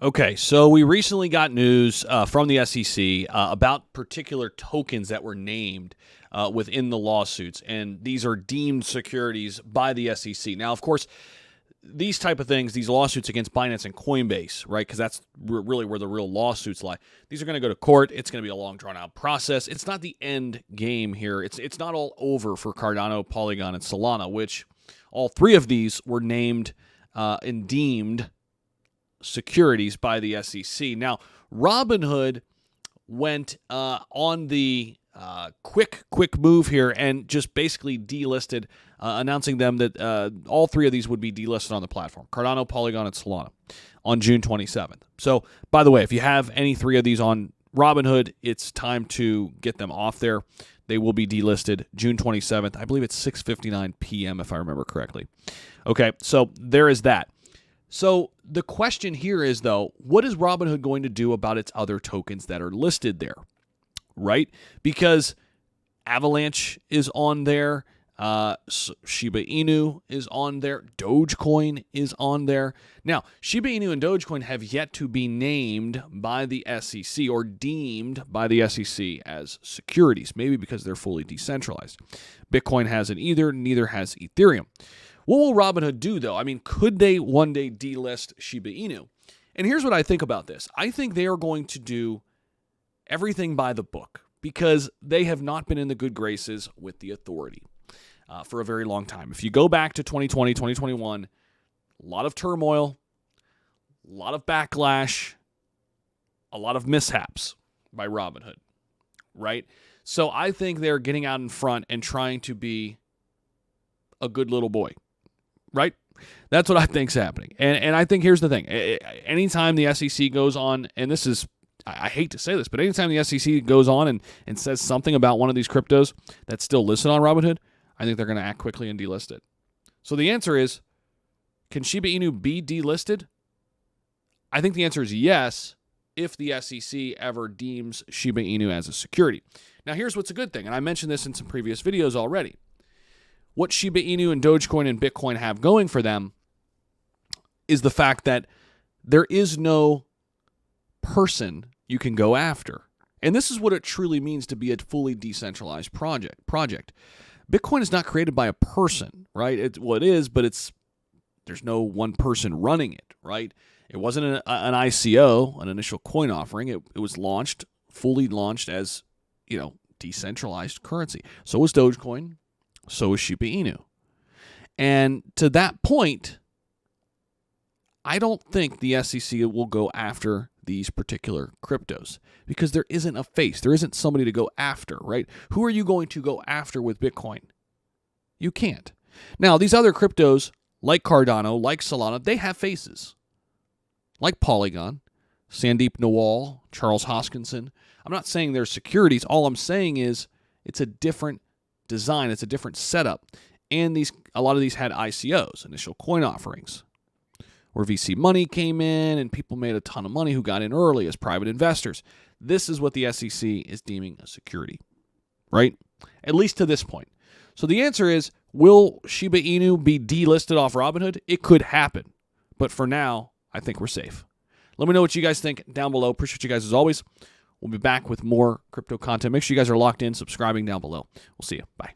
Okay, so we recently got news from the SEC about particular tokens that were named within the lawsuits, and these are deemed securities by the SEC. Now, of course, these type of things, these lawsuits against Binance and Coinbase, right, because that's really where the real lawsuits lie, these are going to go to court. It's going to be a long, drawn-out process. It's not the end game here. It's not all over for Cardano, Polygon, and Solana, which all three of these were named and deemed securities by the SEC. Now, Robinhood went on the quick move here and just basically delisted, announcing them that all three of these would be delisted on the platform, Cardano, Polygon, and Solana, on June 27th. So, by the way, if you have any three of these on Robinhood, it's time to get them off there. They will be delisted June 27th. I believe it's 6:59 p.m. if I remember correctly. Okay, so there is that. So the question here is, though, what is Robinhood going to do about its other tokens that are listed there, right? Because Avalanche is on there, Shiba Inu is on there, Dogecoin is on there. Now, Shiba Inu and Dogecoin have yet to be named by the SEC or deemed by the SEC as securities, maybe because they're fully decentralized. Bitcoin hasn't either, neither has Ethereum. What will Robinhood do, though? I mean, could they one day delist Shiba Inu? And here's what I think about this. I think they are going to do everything by the book because they have not been in the good graces with the authority for a very long time. If you go back to 2020, 2021, a lot of turmoil, a lot of backlash, a lot of mishaps by Robinhood, right? So I think they're getting out in front and trying to be a good little boy. Right? That's what I think's happening. And I think here's the thing. Anytime the SEC goes on, and this is, I hate to say this, but anytime the SEC goes on and says something about one of these cryptos that's still listed on Robinhood, I think they're going to act quickly and delist it. So the answer is, can Shiba Inu be delisted? I think the answer is yes, if the SEC ever deems Shiba Inu as a security. Now here's what's a good thing, and I mentioned this in some previous videos already. What Shiba Inu and Dogecoin and Bitcoin have going for them is the fact that there is no person you can go after. And this is what it truly means to be a fully decentralized project. Bitcoin is not created by a person, right? It is, but there's no one person running it, right? It wasn't an ICO, an initial coin offering. It was fully launched as, decentralized currency. So was Dogecoin. So is Shiba Inu. And to that point, I don't think the SEC will go after these particular cryptos because there isn't a face. There isn't somebody to go after, right? Who are you going to go after with Bitcoin? You can't. Now, these other cryptos, like Cardano, like Solana, they have faces. Like Polygon, Sandeep Nawal, Charles Hoskinson. I'm not saying they're securities. All I'm saying is it's a different design. It's a different setup. And a lot of these had ICOs, initial coin offerings, where VC money came in and people made a ton of money who got in early as private investors. This is what the SEC is deeming a security, right? At least to this point. So the answer is, will Shiba Inu be delisted off Robinhood? It could happen. But for now, I think we're safe. Let me know what you guys think down below. Appreciate you guys as always. We'll be back with more crypto content. Make sure you guys are locked in, subscribing down below. We'll see you. Bye.